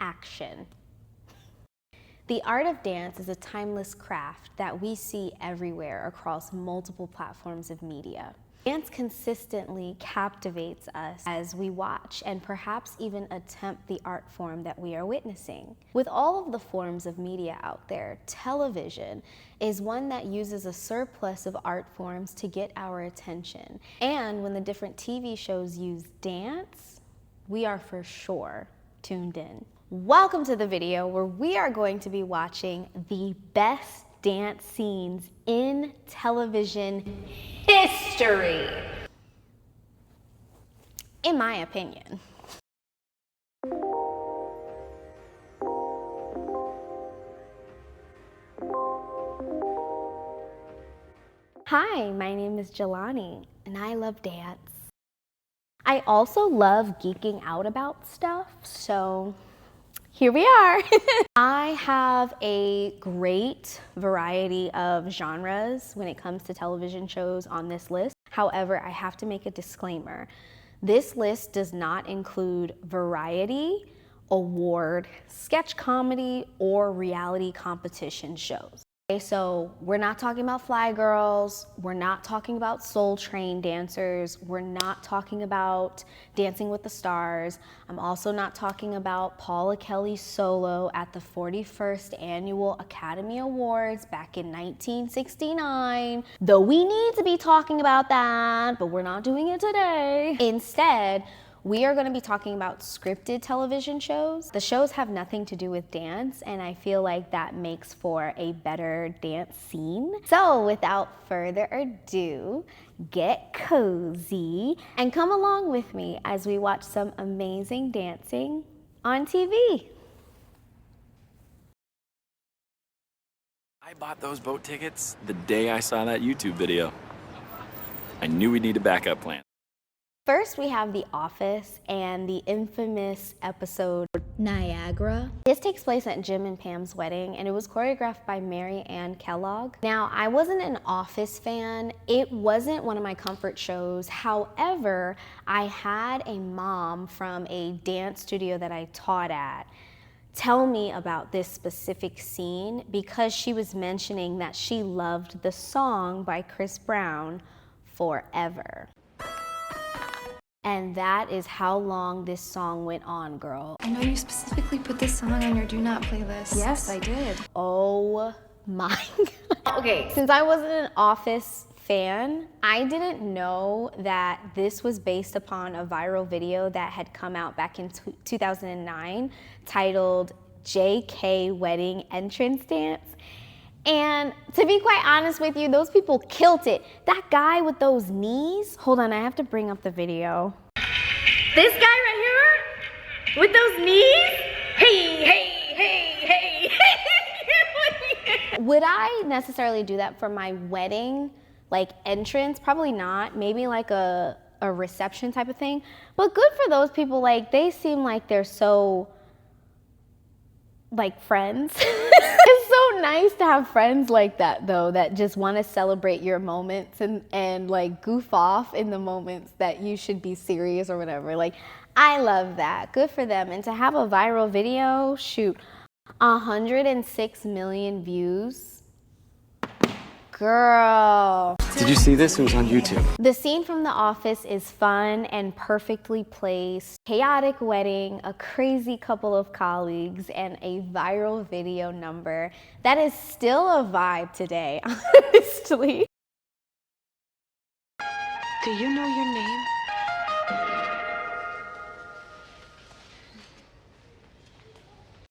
action. The art of dance is a timeless craft that we see everywhere across multiple platforms of media. Dance consistently captivates us as we watch and perhaps even attempt the art form that we are witnessing. With all of the forms of media out there, television is one that uses a surplus of art forms to get our attention. And when the different TV shows use dance, we are for sure tuned in. Welcome to the video where we are going to be watching the best dance scenes in television history, in my opinion. Hi, my name is Jelani, and I love dance. I also love geeking out about stuff, so here we are. I have a great variety of genres when it comes to television shows on this list. However, I have to make a disclaimer. This list does not include variety, award, sketch comedy, or reality competition shows. Okay, so we're not talking about Fly Girls, we're not talking about Soul Train dancers, we're not talking about Dancing with the Stars. I'm also not talking about Paula Kelly's solo at the 41st Annual Academy Awards back in 1969. Though we need to be talking about that, but we're not doing it today. Instead, we are going to be talking about scripted television shows. The shows have nothing to do with dance, and I feel like that makes for a better dance scene. So without further ado, get cozy and come along with me as we watch some amazing dancing on TV. I bought those boat tickets the day I saw that YouTube video. I knew we'd need a backup plan. First, we have The Office and the infamous episode Niagara. This takes place at Jim and Pam's wedding, and it was choreographed by Mary Ann Kellogg. Now, I wasn't an Office fan. It wasn't one of my comfort shows. However, I had a mom from a dance studio that I taught at tell me about this specific scene because she was mentioning that she loved the song by Chris Brown, Forever. And that is how long this song went on, girl. I know you specifically put this song on your do not playlist. Yes, I did. Oh my God. Okay, since I wasn't an Office fan, I didn't know that this was based upon a viral video that had come out back in 2009 titled JK Wedding Entrance Dance. And to be quite honest with you, those people killed it. That guy with those knees, hold on, I have to bring up the video. This guy right here with those knees, hey. Would I necessarily do that for my wedding, like entrance? Probably not, maybe like a reception type of thing. But good for those people, like they seem like they're so, like friends. It's so nice to have friends like that though, that just want to celebrate your moments and like goof off in the moments that you should be serious or whatever. Like, I love that. Good for them. And to have a viral video, shoot, 106 million views. Girl. Did you see this? It was on YouTube. The scene from The Office is fun and perfectly placed. Chaotic wedding, a crazy couple of colleagues, and a viral video number that is still a vibe today, honestly. Do you know your name?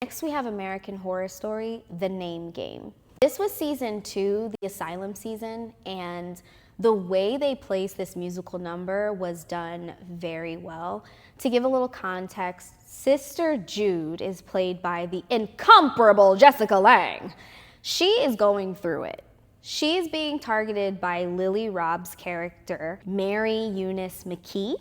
Next, we have American Horror Story, The Name Game. This was season 2, the asylum season, and the way they placed this musical number was done very well. To give a little context, Sister Jude is played by the incomparable Jessica Lange. She is going through it. She is being targeted by Lily Rob's character, Mary Eunice McKee.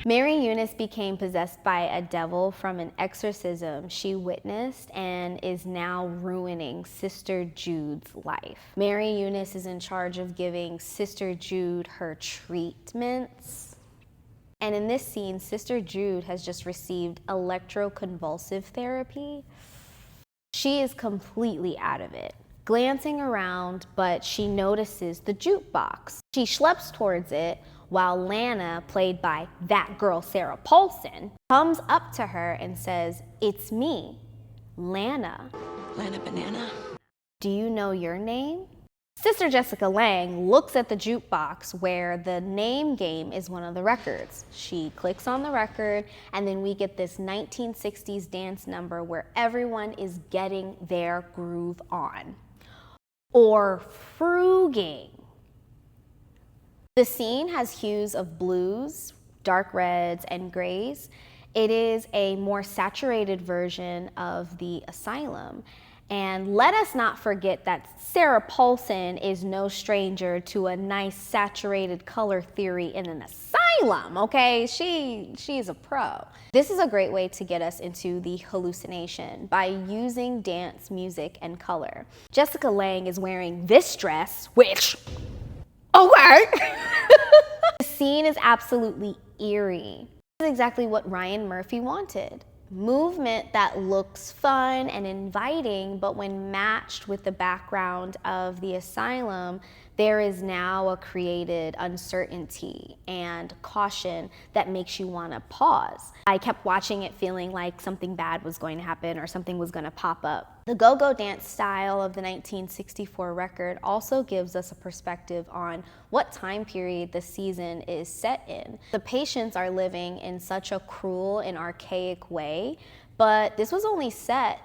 Mary Eunice became possessed by a devil from an exorcism she witnessed and is now ruining Sister Jude's life. Mary Eunice is in charge of giving Sister Jude her treatments. And in this scene, Sister Jude has just received electroconvulsive therapy. She is completely out of it, glancing around, but she notices the jukebox. She schleps towards it while Lana, played by that girl Sarah Paulson, comes up to her and says, "It's me, Lana. Lana Banana. Do you know your name?" Sister Jessica Lange looks at the jukebox where the name game is one of the records. She clicks on the record, and then we get this 1960s dance number where everyone is getting their groove on, or fruging. The scene has hues of blues, dark reds, and grays. It is a more saturated version of the asylum. And let us not forget that Sarah Paulson is no stranger to a nice saturated color theory in an asylum, okay? She's a pro. This is a great way to get us into the hallucination by using dance, music, and color. Jessica Lange is wearing this dress, which, okay. The scene is absolutely eerie. This is exactly what Ryan Murphy wanted. Movement that looks fun and inviting, but when matched with the background of the asylum, there is now a created uncertainty and caution that makes you want to pause. I kept watching it feeling like something bad was going to happen or something was going to pop up. The go-go dance style of the 1964 record also gives us a perspective on what time period the season is set in. The patients are living in such a cruel and archaic way, but this was only set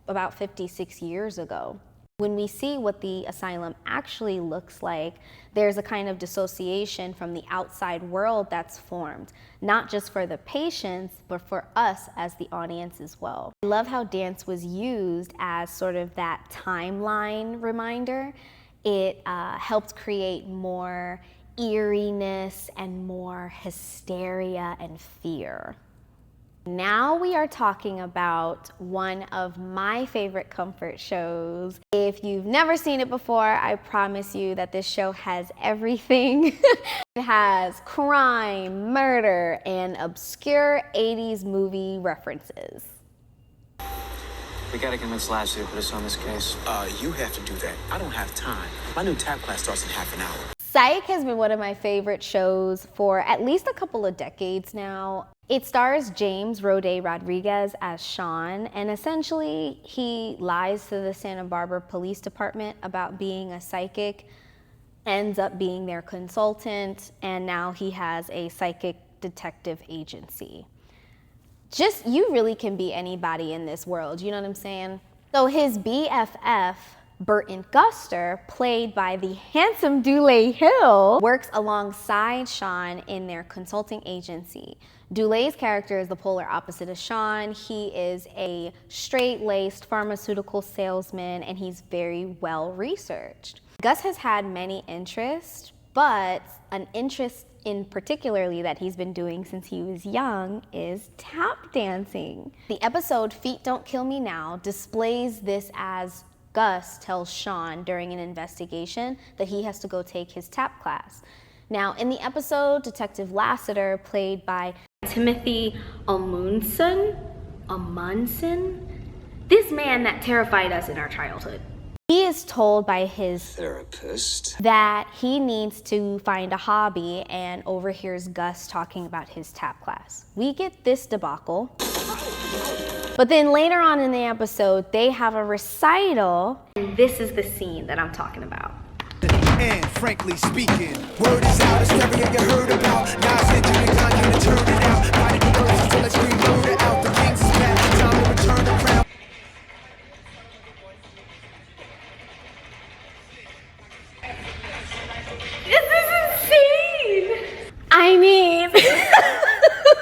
about 56 years ago. When we see what the asylum actually looks like, there's a kind of dissociation from the outside world that's formed, not just for the patients, but for us as the audience as well. I love how dance was used as sort of that timeline reminder. It helped create more eeriness and more hysteria and fear. Now we are talking about one of my favorite comfort shows. If you've never seen it before, I promise you that this show has everything. It has crime, murder, and obscure 80s movie references. We gotta convince Lashley to put us on this case. You have to do that. I don't have time. My new tap class starts in half an hour. Psych has been one of my favorite shows for at least a couple of decades now. It stars James Roday Rodriguez as Sean, and essentially he lies to the Santa Barbara Police Department about being a psychic, ends up being their consultant, and now he has a psychic detective agency. Just, you really can be anybody in this world, you know what I'm saying? So his BFF, Burton Guster, played by the handsome Dule Hill, works alongside Sean in their consulting agency. Dule's character is the polar opposite of Sean. He is a straight-laced pharmaceutical salesman, and he's very well researched. Gus has had many interests, but an interest in particularly that he's been doing since he was young is tap dancing. The episode Feet Don't Kill Me Now displays this as Gus tells Sean during an investigation that he has to go take his tap class. Now, in the episode, Detective Lassiter, played by Timothy Amundsen, this man that terrified us in our childhood. He is told by his Therapist. that he needs to find a hobby and overhears Gus talking about his tap class. We get this debacle. But then later on in the episode, they have a recital, and this is the scene that I'm talking about. And frankly speaking, word is out, hysteria you heard about. Now said you can kind of turn it out. Body the verse till I scream murder out. The kings is back, time to return the crown. This is insane! I mean,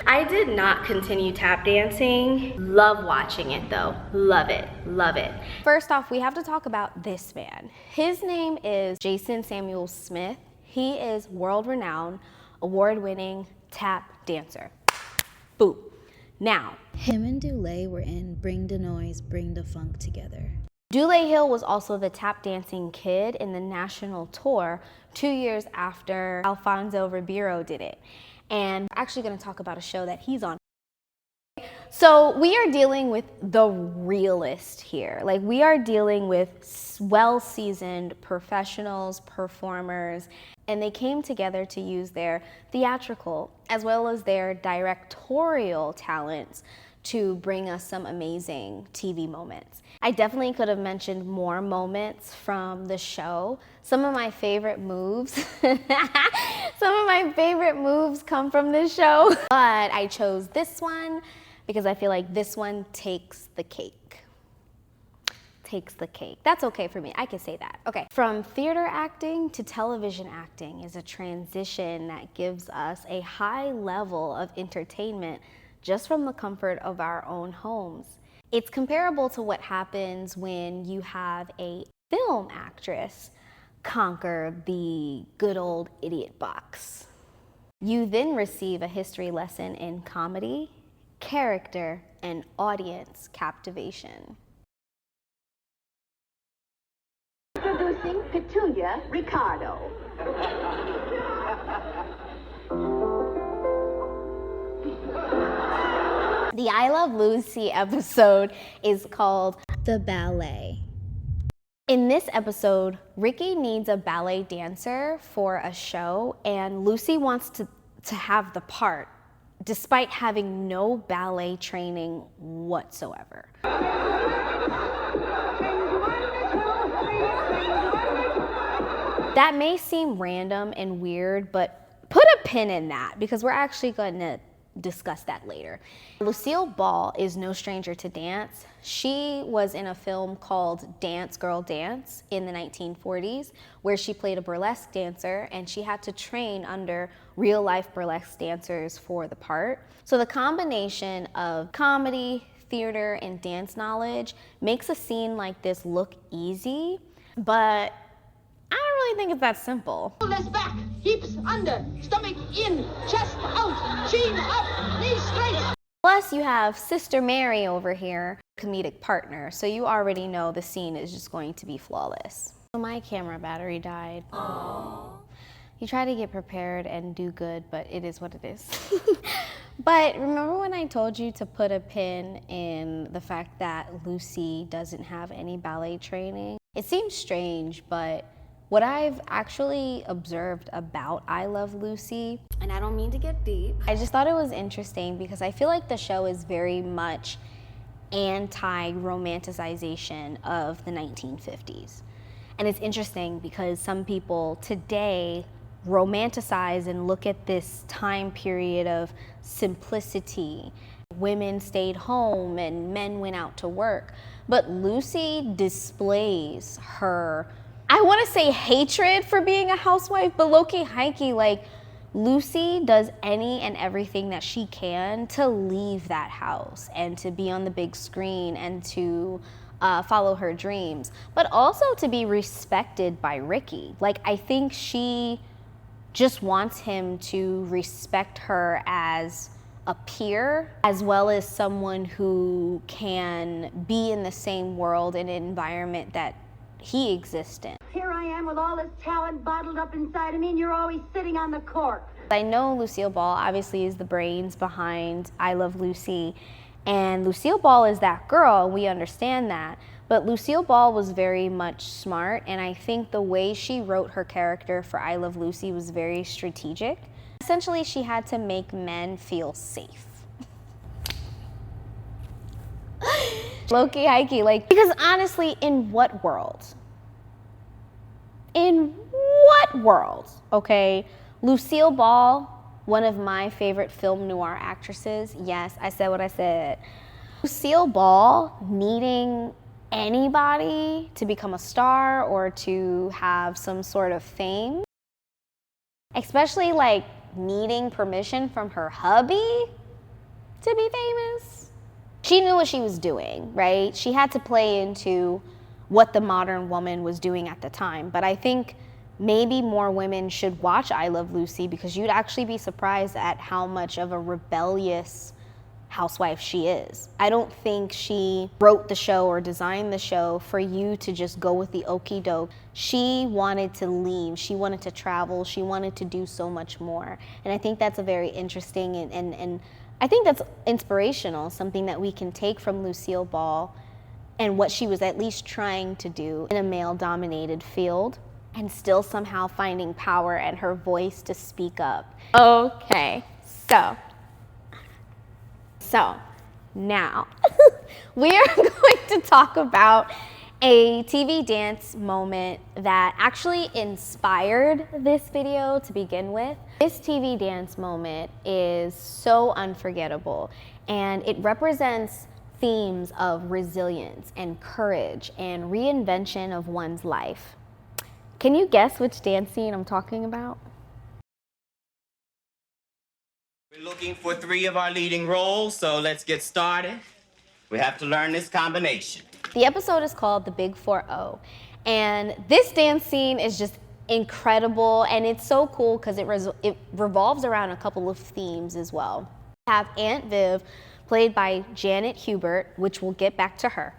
I did not continue tap dancing. Love watching it though. Love it, love it. First off, we have to talk about this man. His name is Jason Samuel Smith. He is world-renowned, award-winning tap dancer. Boom. Now, him and Dule were in Bring the Noise, Bring the Funk together. Dule Hill was also the tap dancing kid in the national tour 2 years after Alfonso Ribeiro did it. and we're actually going to talk about a show that he's on. So we are dealing with the realist here. Like, we are dealing with well-seasoned professionals, performers, and they came together to use their theatrical as well as their directorial talents to bring us some amazing TV moments. I definitely could have mentioned more moments from the show. Some of my favorite moves, come from this show, but I chose this one because I feel like this one takes the cake. That's okay for me, I can say that. Okay, from theater acting to television acting is a transition that gives us a high level of entertainment just from the comfort of our own homes. It's comparable to what happens when you have a film actress conquer the good old idiot box. You then receive a history lesson in comedy, character, and audience captivation. Introducing Petunia Ricardo. The I Love Lucy episode is called The Ballet. In this episode, Ricky needs a ballet dancer for a show, and Lucy wants to have the part, despite having no ballet training whatsoever. That may seem random and weird, but put a pin in that because we're actually going to discuss that later. Lucille Ball is no stranger to dance. She was in a film called Dance Girl Dance in the 1940s, where she played a burlesque dancer, and she had to train under real-life burlesque dancers for the part. So the combination of comedy, theater, and dance knowledge makes a scene like this look easy, but I don't really think it's that simple. Shoulders back, hips under, stomach in, chest out, chin up, knees straight. Plus, you have Sister Mary over here, comedic partner, so you already know the scene is just going to be flawless. So my camera battery died. Aww. You try to get prepared and do good, but it is what it is. But remember when I told you to put a pin in the fact that Lucy doesn't have any ballet training? It seems strange, but what I've actually observed about I Love Lucy, and I don't mean to get deep, I just thought it was interesting because I feel like the show is very much anti-romanticization of the 1950s. And it's interesting because some people today romanticize and look at this time period of simplicity. Women stayed home and men went out to work. But Lucy displays her, I want to say hatred for being a housewife, but low-key hikey, like Lucy does any and everything that she can to leave that house and to be on the big screen and to follow her dreams, but also to be respected by Ricky. Like, I think she just wants him to respect her as a peer, as well as someone who can be in the same world and environment that he exists in. Here I am with all this talent bottled up inside of me, and you're always sitting on the cork. I know Lucille Ball obviously is the brains behind I Love Lucy, and Lucille Ball is that girl, we understand that. But Lucille Ball was very much smart, and I think the way she wrote her character for I Love Lucy was very strategic. Essentially, she had to make men feel safe. Low-key, high-key, like, because honestly, in what world? In what world, okay? Lucille Ball, one of my favorite film noir actresses. Yes, I said what I said. Lucille Ball needing anybody to become a star or to have some sort of fame, especially like needing permission from her hubby to be famous. She knew what she was doing, right? She had to play into what the modern woman was doing at the time. But I think maybe more women should watch I Love Lucy because you'd actually be surprised at how much of a rebellious housewife she is. I don't think she wrote the show or designed the show for you to just go with the okie doke. She wanted to leave, she wanted to travel, she wanted to do so much more. And I think that's a very interesting and I think that's inspirational, something that we can take from Lucille Ball and what she was at least trying to do in a male-dominated field and still somehow finding power and her voice to speak up. Okay, so now we are going to talk about a TV dance moment that actually inspired this video to begin with. This TV dance moment is so unforgettable, and it represents themes of resilience and courage and reinvention of one's life. Can you guess which dance scene I'm talking about? We're looking for 3 of our leading roles, so let's get started. We have to learn this combination. The episode is called The Big 4-0, and this dance scene is just incredible, and it's so cool because it revolves around a couple of themes as well. We have Aunt Viv, played by Janet Hubert, which we'll get back to her.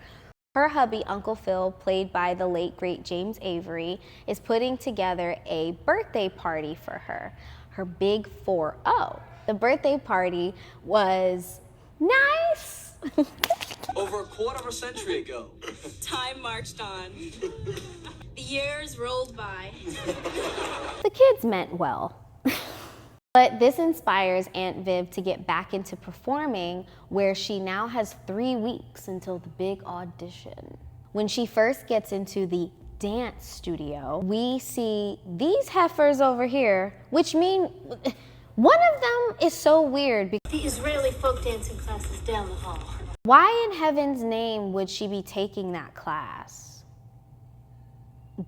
Her hubby, Uncle Phil, played by the late, great James Avery, is putting together a birthday party for her Big 4-0. The birthday party was nice. Over a quarter of a century ago. Time marched on. The years rolled by. The kids meant well. But this inspires Aunt Viv to get back into performing, where she now has 3 weeks until the big audition. When she first gets into the dance studio, we see these heifers over here, which mean one of them is so weird. The Israeli folk dancing class is down the hall. Why in heaven's name would she be taking that class?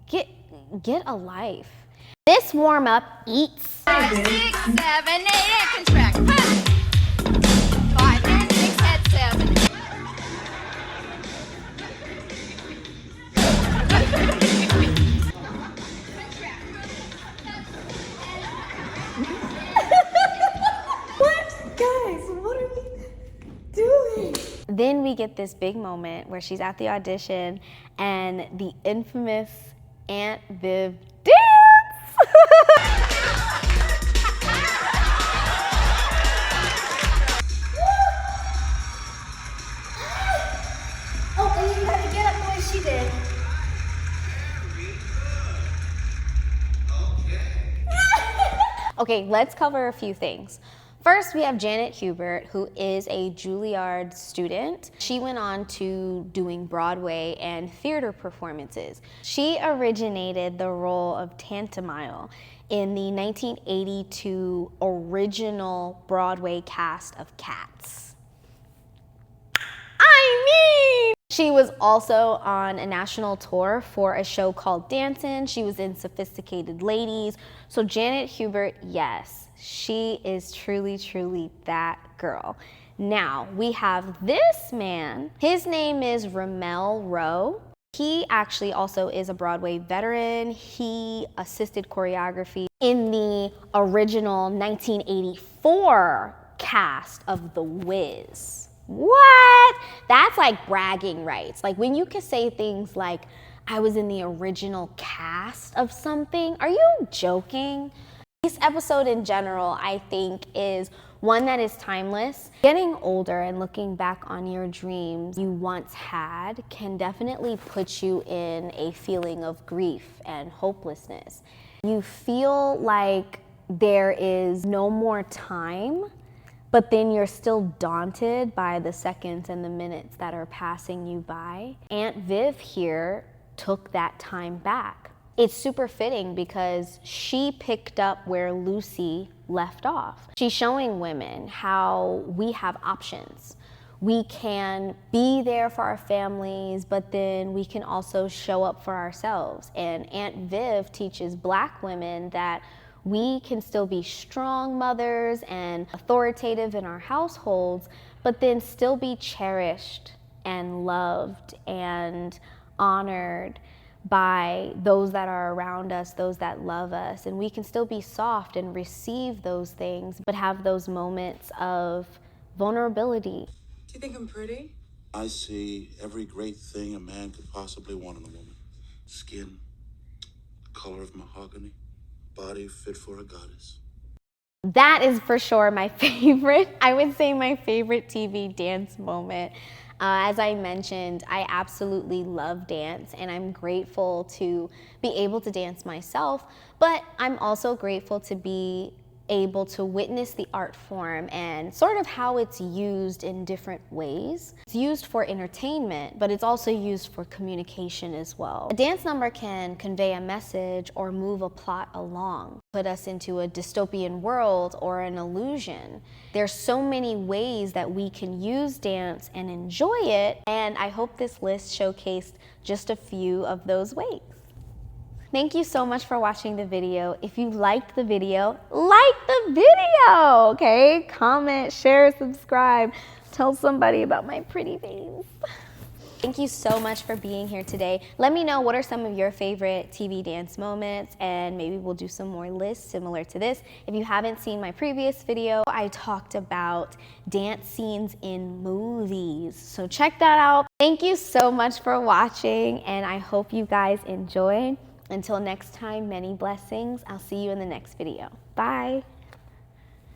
Get a life. This warm-up eats. 5, 6, 7, 8, and contract. 5 and 6 at 7. Then we get this big moment where she's at the audition and the infamous Aunt Viv dance. Oh, and you gotta get up the way she did. Okay, let's cover a few things. First, we have Janet Hubert, who is a Juilliard student. She went on to doing Broadway and theater performances. She originated the role of Tantamile in the 1982 original Broadway cast of Cats. She was also on a national tour for a show called Dancin'. She was in Sophisticated Ladies. So Janet Hubert, yes, she is truly, truly that girl. Now, we have this man. His name is Ramel Rowe. He actually also is a Broadway veteran. He assisted choreography in the original 1984 cast of The Wiz. What? That's like bragging rights. Like when you can say things like, I was in the original cast of something. Are you joking? This episode in general, I think, is one that is timeless. Getting older and looking back on your dreams you once had can definitely put you in a feeling of grief and hopelessness. You feel like there is no more time, but then you're still daunted by the seconds and the minutes that are passing you by. Aunt Viv here took that time back. It's super fitting because she picked up where Lucy left off. She's showing women how we have options. We can be there for our families, but then we can also show up for ourselves. And Aunt Viv teaches Black women that we can still be strong mothers and authoritative in our households, but then still be cherished and loved and honored by those that are around us, those that love us. And we can still be soft and receive those things, but have those moments of vulnerability. Do you think I'm pretty? I see every great thing a man could possibly want in a woman. Skin, color of mahogany, body fit for a goddess. That is for sure my favorite. I would say my favorite TV dance moment. As I mentioned, I absolutely love dance and I'm grateful to be able to dance myself, but I'm also grateful to be able to witness the art form and sort of how it's used in different ways. It's used for entertainment, but it's also used for communication as well. A dance number can convey a message or move a plot along, put us into a dystopian world or an illusion. There's so many ways that we can use dance and enjoy it, and I hope this list showcased just a few of those ways. Thank you so much for watching the video. If you liked the video, like the video, okay? Comment, share, subscribe. Tell somebody about my pretty face. Thank you so much for being here today. Let me know what are some of your favorite TV dance moments, and maybe we'll do some more lists similar to this. If you haven't seen my previous video, I talked about dance scenes in movies. So check that out. Thank you so much for watching, and I hope you guys enjoyed. Until next time, many blessings. I'll see you in the next video. Bye.